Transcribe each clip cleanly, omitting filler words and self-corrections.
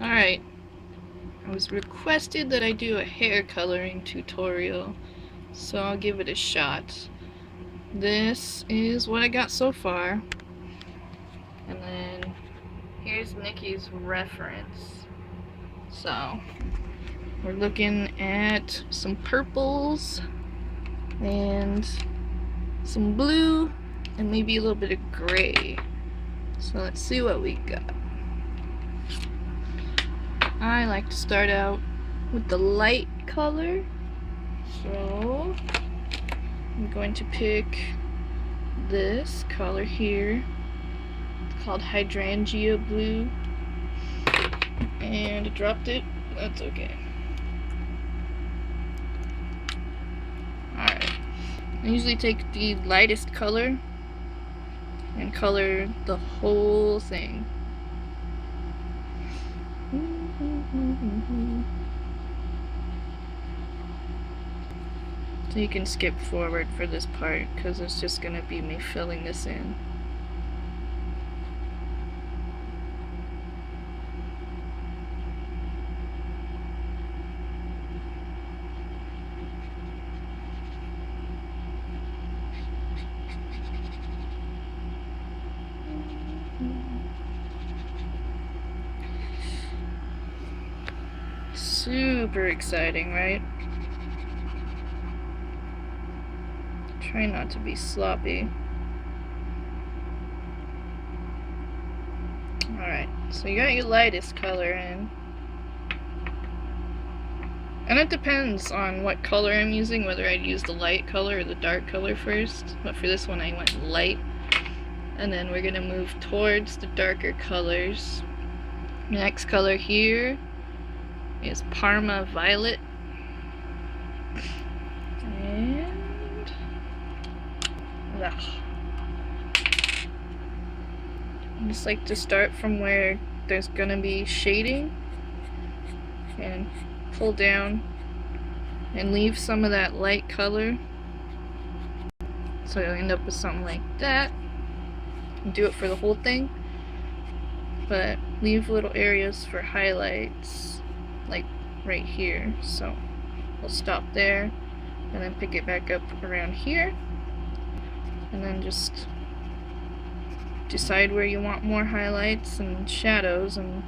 Alright, I was requested that I do a hair coloring tutorial, so I'll give it a shot. This is what I got so far, and then here's Nikki's reference. So, we're looking at some purples, and some blue, and maybe a little bit of gray. So let's see what we got. I like to start out with the light color, so I'm going to pick this color here. It's called Hydrangea Blue, and I dropped it. That's okay. Alright, I usually take the lightest color and color the whole thing. So you can skip forward for this part because it's just going to be me filling this in. Super exciting, right? Try not to be sloppy. Alright, so you got your lightest color in. And it depends on what color I'm using, whether I'd use the light color or the dark color first. But for this one I went light. And then we're going to move towards the darker colors. Next color here is Parma Violet. And I just like to start from where there's going to be shading and pull down and leave some of that light color. So you'll end up with something like that. And do it for the whole thing, but leave little areas for highlights, like right here. So we'll stop there and then pick it back up around here, and then just decide where you want more highlights and shadows and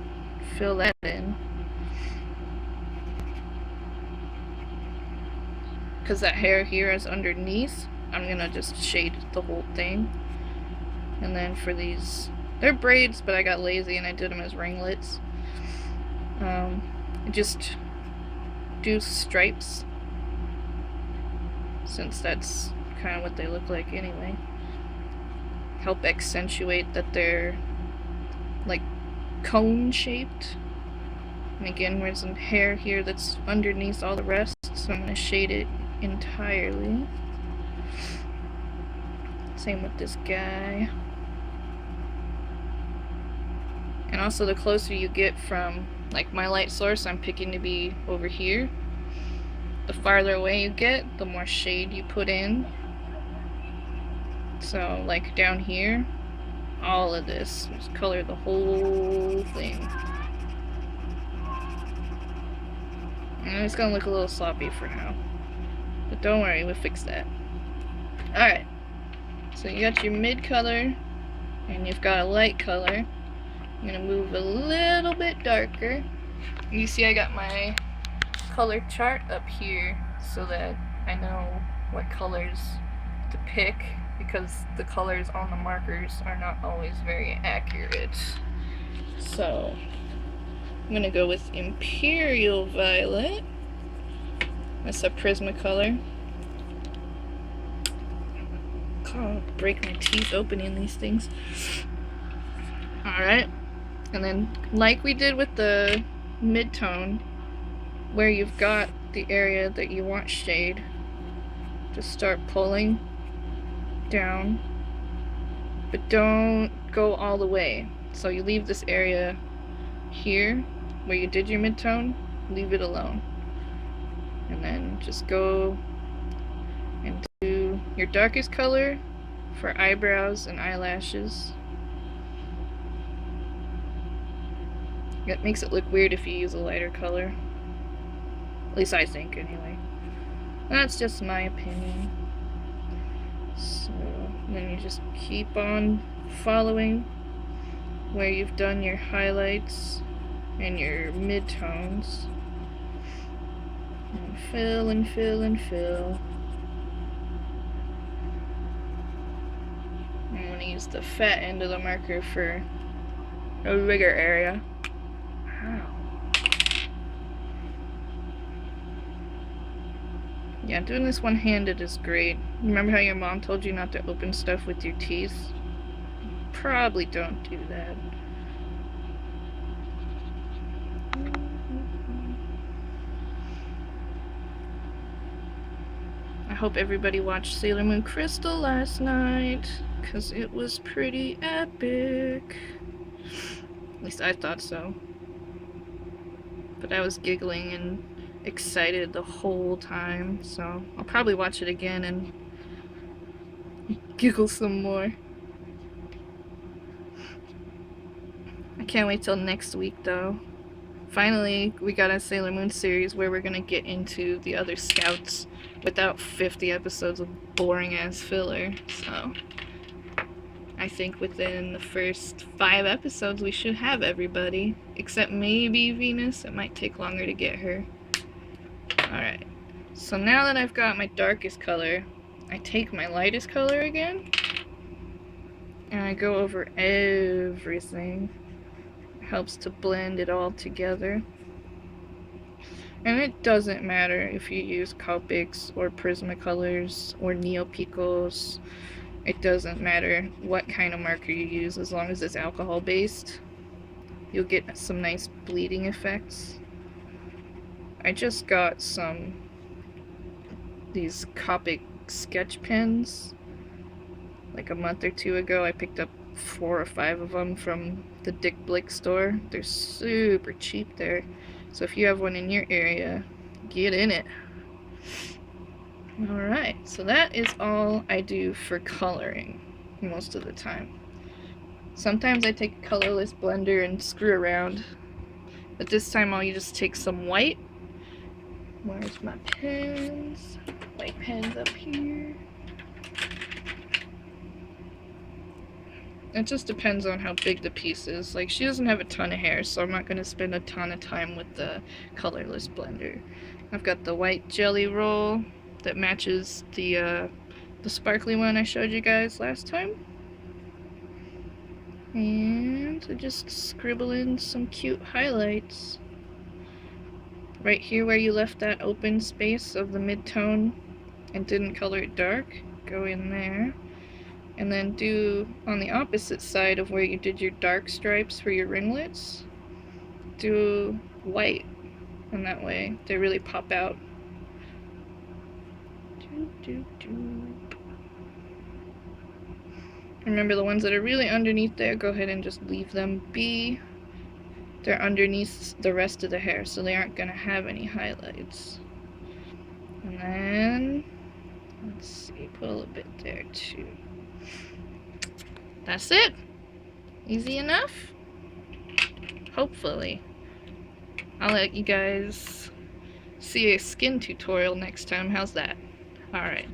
fill that in. Because that hair here is underneath, I'm gonna just shade the whole thing. And then for these, they're braids, but I got lazy and I did them as ringlets. Just do stripes, since that's kind of what they look like anyway. Help accentuate that they're like cone shaped. And again, there's some hair here that's underneath all the rest, so I'm going to shade it entirely. Same with this guy. And also, the closer you get from, like, my light source, I'm picking to be over here. The farther away you get, the more shade you put in. So, like down here, all of this, just color the whole thing. And it's gonna look a little sloppy for now, but don't worry, we'll fix that. Alright, so you got your mid color, and you've got a light color. I'm gonna move a little bit darker. You see I got my color chart up here so that I know what colors to pick, because the colors on the markers are not always very accurate. So I'm gonna go with Imperial Violet. That's a Prismacolor. God, I'll break my teeth opening these things. Alright, and then like we did with the mid-tone, where you've got the area that you want shade, just start pulling down, but don't go all the way. So you leave this area here where you did your mid-tone, leave it alone, and then just go and do your darkest color for eyebrows and eyelashes, It makes it look weird if you use a lighter color. At least I think, anyway. That's just my opinion. So then you just keep on following where you've done your highlights and your midtones. And fill and fill and fill. I'm going to use the fat end of the marker for a bigger area. Wow. Yeah, doing this one-handed is great. Remember how your mom told you not to open stuff with your teeth? Probably don't do that. I hope everybody watched Sailor Moon Crystal last night, because it was pretty epic. At least I thought so. But I was giggling and excited the whole time, so I'll probably watch it again and giggle some more. I can't wait till next week, though. Finally, we got a Sailor Moon series where we're gonna get into the other scouts without 50 episodes of boring-ass filler, so I think within the first 5 episodes we should have everybody, except maybe Venus. It might take longer to get her. Alright, so now that I've got my darkest color, I take my lightest color again, and I go over everything. It helps to blend it all together. And it doesn't matter if you use Copics or Prismacolors or Neopicos. It doesn't matter what kind of marker you use, as long as it's alcohol based. You'll get some nice bleeding effects. I just got these Copic sketch pens like a month or 2 ago. I picked up 4 or 5 of them from the Dick Blick store. They're super cheap there. So if you have one in your area, get in it. Alright, so that is all I do for coloring most of the time. Sometimes I take a colorless blender and screw around, but this time I'll just take some white. Where's my pens? White pens up here. It just depends on how big the piece is. Like, she doesn't have a ton of hair, so I'm not going to spend a ton of time with the colorless blender. I've got the white jelly roll that matches the sparkly one I showed you guys last time. And I just scribble in some cute highlights. Right here where you left that open space of the mid-tone and didn't color it dark, go in there. And then do on the opposite side of where you did your dark stripes for your ringlets, do white, and that way they really pop out. Remember, the ones that are really underneath there, go ahead and just leave them be. They're underneath the rest of the hair, so they aren't going to have any highlights. And then, let's see, put a little bit there too. That's it. Easy enough? Hopefully. I'll let you guys see a skin tutorial next time. How's that? Alright.